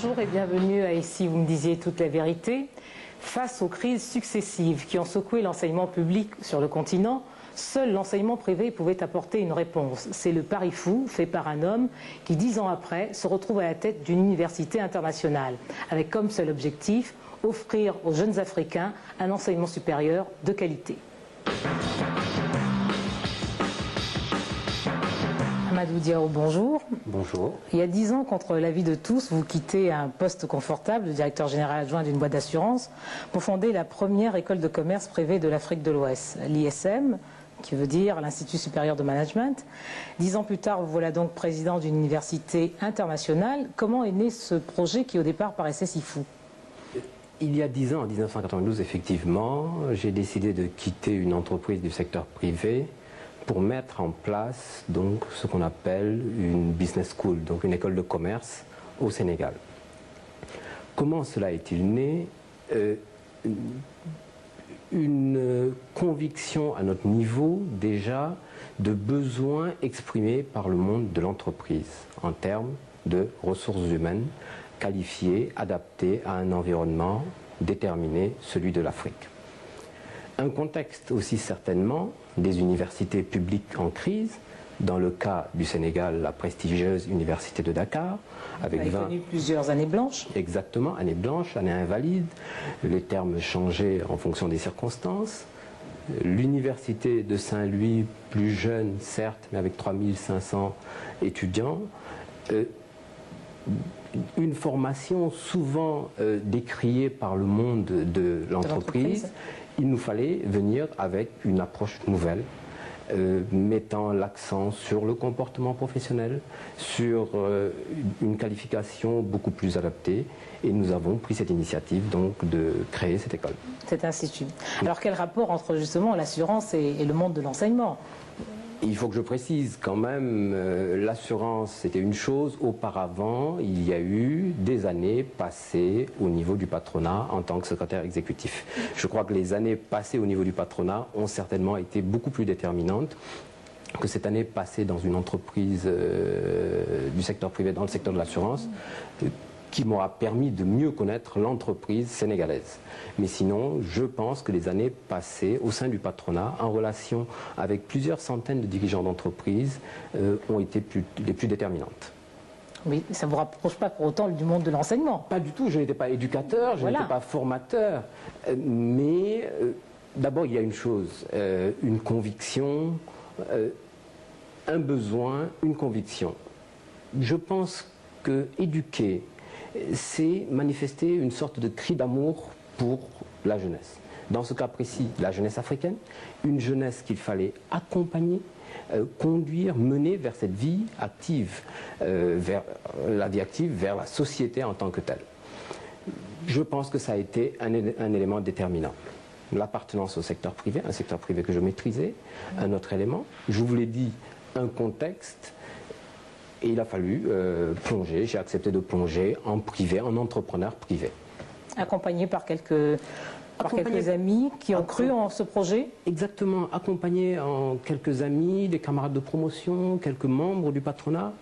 Bonjour et bienvenue à Ici, vous me disiez toute la vérité. Face aux crises successives qui ont secoué l'enseignement public sur le continent, seul l'enseignement privé pouvait apporter une réponse. C'est le pari fou fait par un homme qui, 10 ans après, se retrouve à la tête d'une université internationale, avec comme seul objectif offrir aux jeunes Africains un enseignement supérieur de qualité. Amadou Diao, bonjour. Bonjour. Il y a 10 ans, contre l'avis de tous, vous quittez un poste confortable de directeur général adjoint d'une boîte d'assurance pour fonder la première école de commerce privée de l'Afrique de l'Ouest, l'ISM, qui veut dire l'Institut supérieur de management. 10 ans plus tard, vous voilà donc président d'une université internationale. Comment est né ce projet qui au départ paraissait si fou ? Il y a 10 ans, en 1992, effectivement, j'ai décidé de quitter une entreprise du secteur privé pour mettre en place donc ce qu'on appelle une business school, donc une école de commerce au Sénégal. Comment cela est-il né? Une conviction à notre niveau déjà de besoins exprimés par le monde de l'entreprise en termes de ressources humaines qualifiées, adaptées à un environnement déterminé, celui de l'Afrique. Un contexte aussi certainement des universités publiques en crise, dans le cas du Sénégal, la prestigieuse université de Dakar, avec connu plusieurs années blanches. Exactement, années blanches, années invalides, les termes changeaient en fonction des circonstances. L'université de Saint-Louis, plus jeune certes, mais avec 3500 étudiants, une formation souvent décriée par le monde de l'entreprise. Il nous fallait venir avec une approche nouvelle, mettant l'accent sur le comportement professionnel, sur une qualification beaucoup plus adaptée. Et nous avons pris cette initiative donc de créer cette école. Cet institut. Alors quel rapport entre justement l'assurance et le monde de l'enseignement ? Il faut que je précise quand même, l'assurance c'était une chose. Auparavant, il y a eu des années passées au niveau du patronat en tant que secrétaire exécutif. Je crois que les années passées au niveau du patronat ont certainement été beaucoup plus déterminantes que cette année passée dans une entreprise du secteur privé, dans le secteur de l'assurance, qui m'aura permis de mieux connaître l'entreprise sénégalaise. Mais sinon, je pense que les années passées au sein du patronat, en relation avec plusieurs centaines de dirigeants d'entreprise, ont été les plus déterminantes. Oui, ça ne vous rapproche pas pour autant du monde de l'enseignement? Pas du tout, je n'étais pas éducateur, je n'étais pas formateur. Mais d'abord, il y a une chose, une conviction, un besoin, une conviction. Je pense que éduquer, c'est manifester une sorte de cri d'amour pour la jeunesse. Dans ce cas précis, la jeunesse africaine, une jeunesse qu'il fallait accompagner, conduire, mener vers cette vie active, vers la vie active, vers la société en tant que telle. Je pense que ça a été un élément déterminant. L'appartenance au secteur privé, un secteur privé que je maîtrisais, un autre élément. Je vous l'ai dit, un contexte. Et il a fallu plonger, j'ai accepté de plonger en privé, en entrepreneur privé. Accompagné par quelques amis qui ont cru en ce projet? Exactement, accompagné en quelques amis, des camarades de promotion, quelques membres du patronat,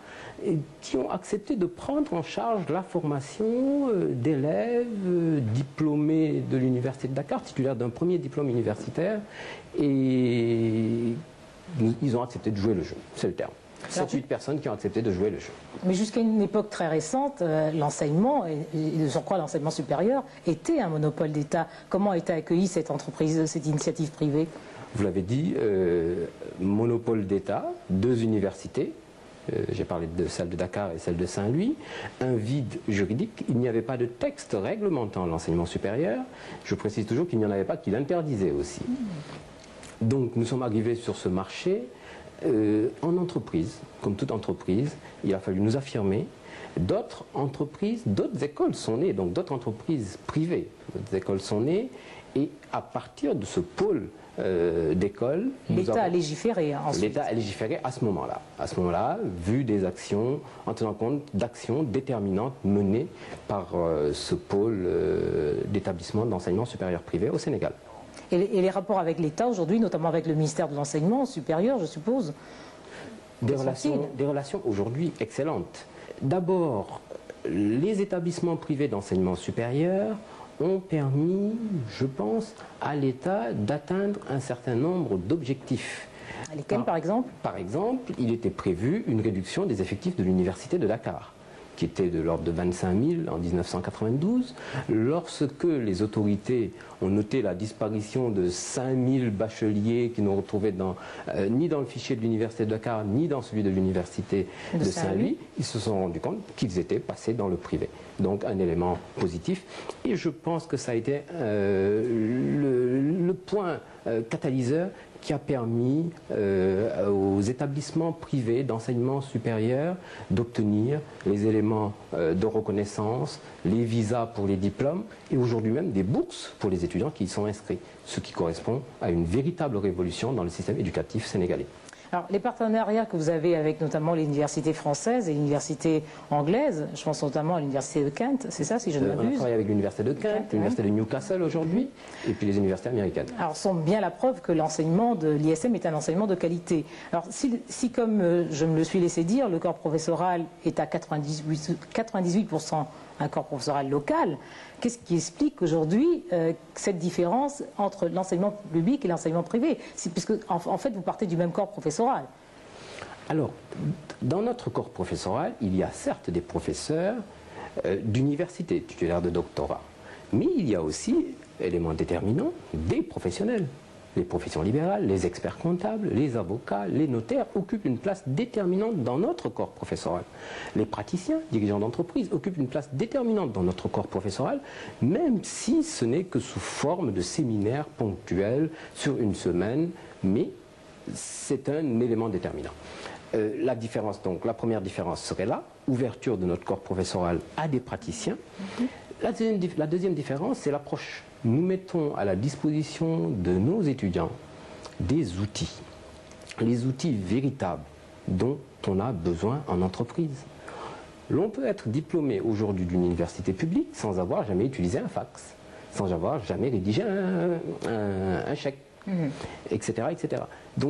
et qui ont accepté de prendre en charge la formation d'élèves diplômés de l'université de Dakar, titulaires d'un premier diplôme universitaire, et ils ont accepté de jouer le jeu, c'est le terme. 7-8 personnes qui ont accepté de jouer le jeu. Mais jusqu'à une époque très récente, l'enseignement, et de surcroît l'enseignement supérieur, était un monopole d'État. Comment a été accueillie cette entreprise, cette initiative privée? Vous l'avez dit, monopole d'État, 2 universités, j'ai parlé de celle de Dakar et celle de Saint-Louis, un vide juridique, il n'y avait pas de texte réglementant l'enseignement supérieur, je précise toujours qu'il n'y en avait pas qui l'interdisait aussi. Donc nous sommes arrivés sur ce marché. En entreprise, comme toute entreprise, il a fallu nous affirmer. D'autres entreprises, d'autres écoles sont nées, donc d'autres entreprises privées, d'autres écoles sont nées, et à partir de ce pôle d'école, l'État a légiféré ensuite. L'État a légiféré à ce moment-là. À ce moment-là, vu des actions, en tenant compte d'actions déterminantes menées par ce pôle d'établissement d'enseignement supérieur privé au Sénégal. Et les rapports avec l'État aujourd'hui, notamment avec le ministère de l'Enseignement supérieur, je suppose? Des relations aujourd'hui excellentes. D'abord, les établissements privés d'enseignement supérieur ont permis, je pense, à l'État d'atteindre un certain nombre d'objectifs. Lesquels, par exemple? Par exemple, il était prévu une réduction des effectifs de l'université de Dakar, qui était de l'ordre de 25 000 en 1992. Lorsque les autorités ont noté la disparition de 5 000 bacheliers qui n'ont retrouvé ni dans le fichier de l'université de Dakar, ni dans celui de l'université de Saint-Louis, ils se sont rendus compte qu'ils étaient passés dans le privé. Donc un élément positif. Et je pense que ça a été le point catalyseur qui a permis aux établissements privés d'enseignement supérieur d'obtenir les éléments de reconnaissance, les visas pour les diplômes et aujourd'hui même des bourses pour les étudiants qui y sont inscrits, ce qui correspond à une véritable révolution dans le système éducatif sénégalais. Alors, les partenariats que vous avez avec notamment l'université française et l'université anglaise, je pense notamment à l'université de Kent, c'est ça si je ne m'abuse? On travaille avec l'université de Kent, l'université de Newcastle aujourd'hui, et puis les universités américaines. Alors, sont bien la preuve que l'enseignement de l'ISM est un enseignement de qualité. Alors, si comme je me le suis laissé dire, le corps professoral est à 98% un corps professoral local, qu'est-ce qui explique aujourd'hui cette différence entre l'enseignement public et l'enseignement privé? Puisque, en fait, vous partez du même corps professoral. Alors, dans notre corps professoral, il y a certes des professeurs d'université, titulaires de doctorat, mais il y a aussi, élément déterminant, des professionnels. Les professions libérales, les experts comptables, les avocats, les notaires occupent une place déterminante dans notre corps professoral. Les praticiens, dirigeants d'entreprise, occupent une place déterminante dans notre corps professoral, même si ce n'est que sous forme de séminaires ponctuels sur une semaine, mais c'est un élément déterminant. La différence, donc, la première différence serait là, ouverture de notre corps professoral à des praticiens. La deuxième différence, c'est l'approche. Nous mettons à la disposition de nos étudiants des outils, les outils véritables dont on a besoin en entreprise. L'on peut être diplômé aujourd'hui d'une université publique sans avoir jamais utilisé un fax, sans avoir jamais rédigé un chèque, etc., etc. Donc,